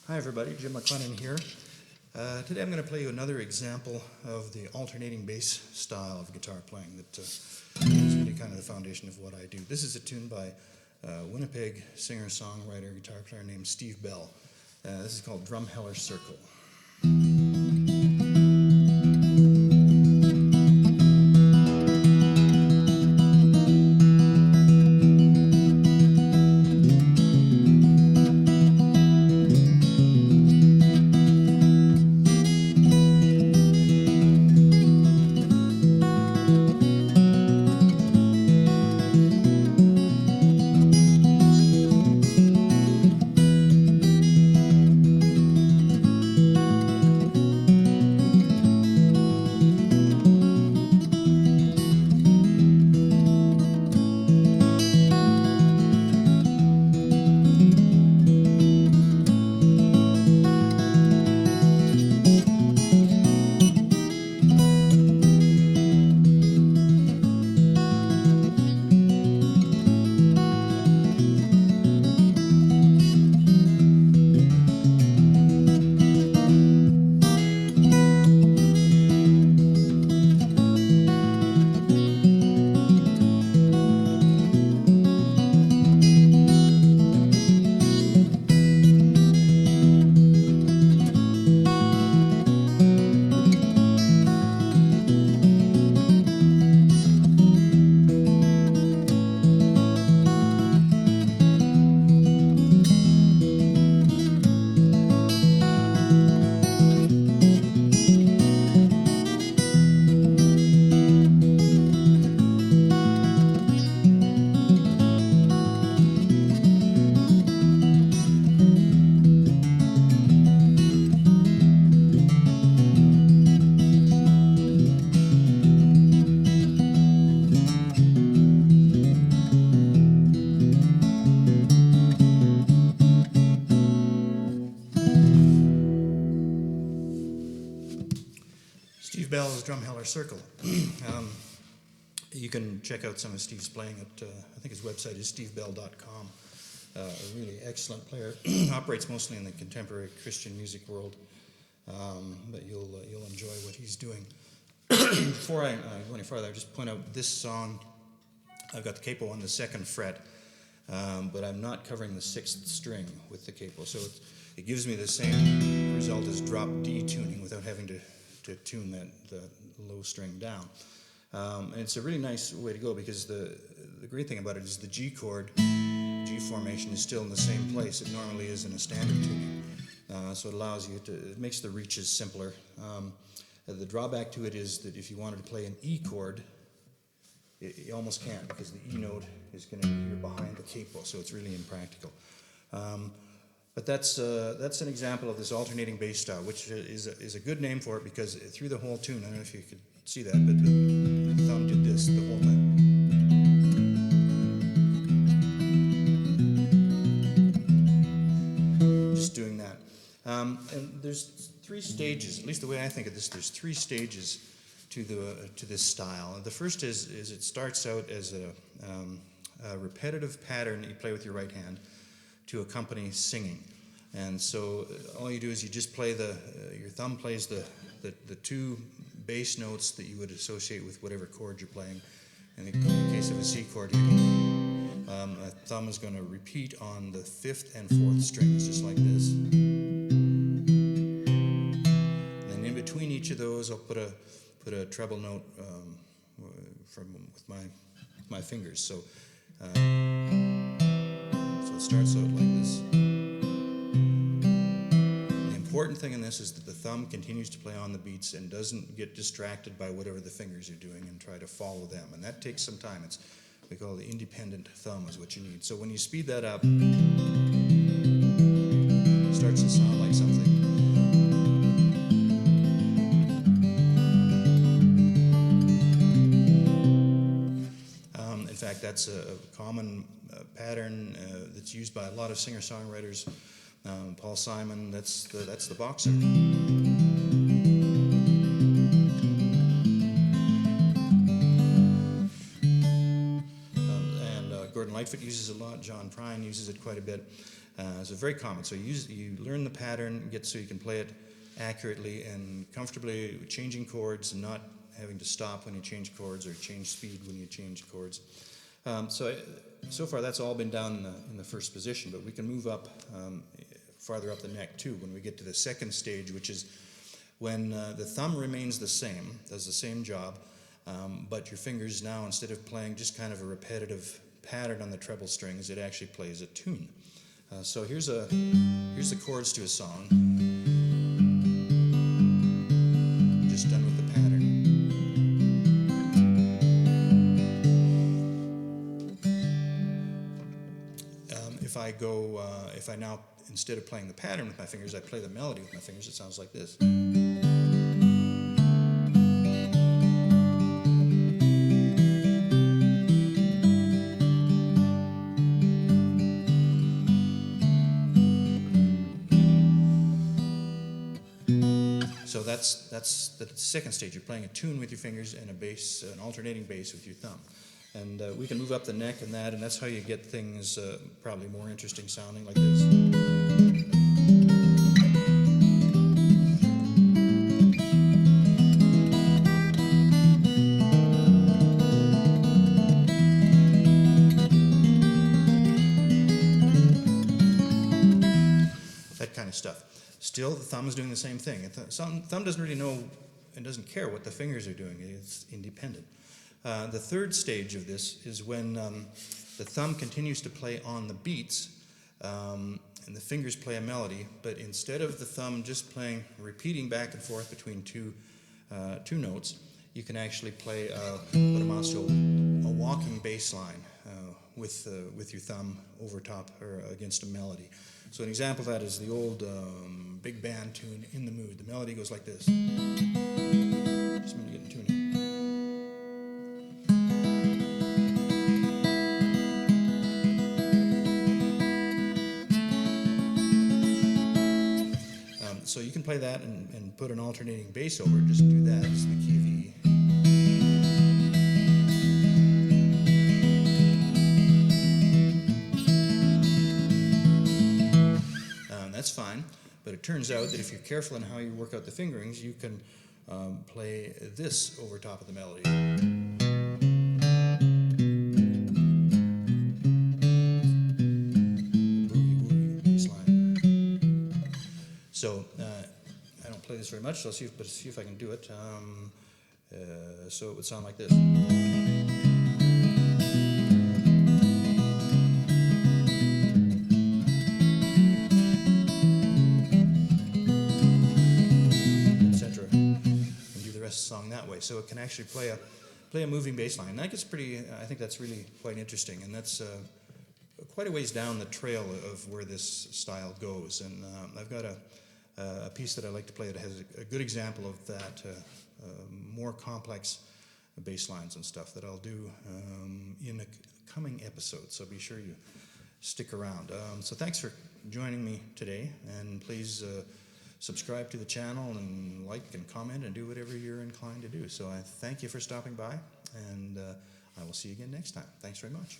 Hi everybody, Jim McLennan here. Today I'm going to play you another example of the alternating bass style of guitar playing that is really kind of the foundation of what I do. This is a tune by Winnipeg singer-songwriter, guitar player named Steve Bell. This is called Drumheller Circle. Steve Bell's Drumheller Circle. You can check out some of Steve's playing at, I think his website is stevebell.com. A really excellent player. Operates mostly in the contemporary Christian music world, but you'll enjoy what he's doing. Before I go any farther, I'll just point out this song. I've got the capo on the 2nd fret, but I'm not covering the 6th string with the capo, so it gives me the same result as drop D tuning without having to tune the low string down. And it's a really nice way to go because the great thing about it is the G chord, G formation is still in the same place it normally is in a standard tuning. So it allows you it makes the reaches simpler. The drawback to it is that if you wanted to play an E chord, you almost can't because the E note is going to be here behind the capo, so it's really impractical. But that's an example of this alternating bass style, which is a good name for it because through the whole tune, I don't know if you could see that, but the thumb did this the whole time. Just doing that. And there's 3 stages, at least the way I think of this, there's 3 stages to this style. The first is it starts out as a repetitive pattern that you play with your right hand to accompany singing. And so all you do is you just play your thumb plays the 2 bass notes that you would associate with whatever chord you're playing. And in the case of a C chord, a thumb is going to repeat on the 5th and 4th strings, just like this. And then in between each of those, I'll put a treble note with my fingers. So it starts out like this. The important thing in this is that the thumb continues to play on the beats and doesn't get distracted by whatever the fingers are doing and try to follow them. And that takes some time. We call the independent thumb is what you need. So when you speed that up, it starts to sound like something. In fact, that's a common pattern that's used by a lot of singer-songwriters. Paul Simon, that's the boxer. Lightfoot uses a lot, John Prine uses uses it quite a bit. So very common. So you learn the pattern, get so you can play it accurately and comfortably, changing chords and not having to stop when you change chords or change speed when you change chords. So far that's all been down in the first position, but we can move up farther up the neck too when we get to the second stage, which is when the thumb remains the same, does the same job, but your fingers now, instead of playing just kind of a repetitive pattern on the treble strings, it actually plays a tune. So here's the chords to a song, just done with the pattern. If I now, instead of playing the pattern with my fingers, I play the melody with my fingers, it sounds like this. So that's the second stage. You're playing a tune with your fingers and a bass, an alternating bass with your thumb. And we can move up the neck and that's how you get things probably more interesting sounding like this. That kind of stuff. Still, the thumb is doing the same thing. The thumb doesn't really know and doesn't care what the fingers are doing. It's independent. The third stage of this is when the thumb continues to play on the beats and the fingers play a melody, but instead of the thumb just repeating back and forth between two notes, you can actually play what amounts to a walking bass line with your thumb over top or against a melody. So an example of that is the old big band tune, In the Mood. The melody goes like this. Just a minute to get in tuning. So you can play that and put an alternating bass over it. Just do that as the key of E. That's fine, but it turns out that if you're careful in how you work out the fingerings, you can play this over top of the melody. Boogie bass line. So I don't play this very much, so I'll see if I can do it. So it would sound like this. Song that way, so it can actually play a moving bass line. And that gets pretty. I think that's really quite interesting, and that's quite a ways down the trail of where this style goes. And I've got a piece that I like to play that has a good example of that, more complex bass lines and stuff that I'll do in a coming episode. So be sure you stick around. So thanks for joining me today, and please. Subscribe to the channel and like and comment and do whatever you're inclined to do. So I thank you for stopping by, and I will see you again next time. Thanks very much.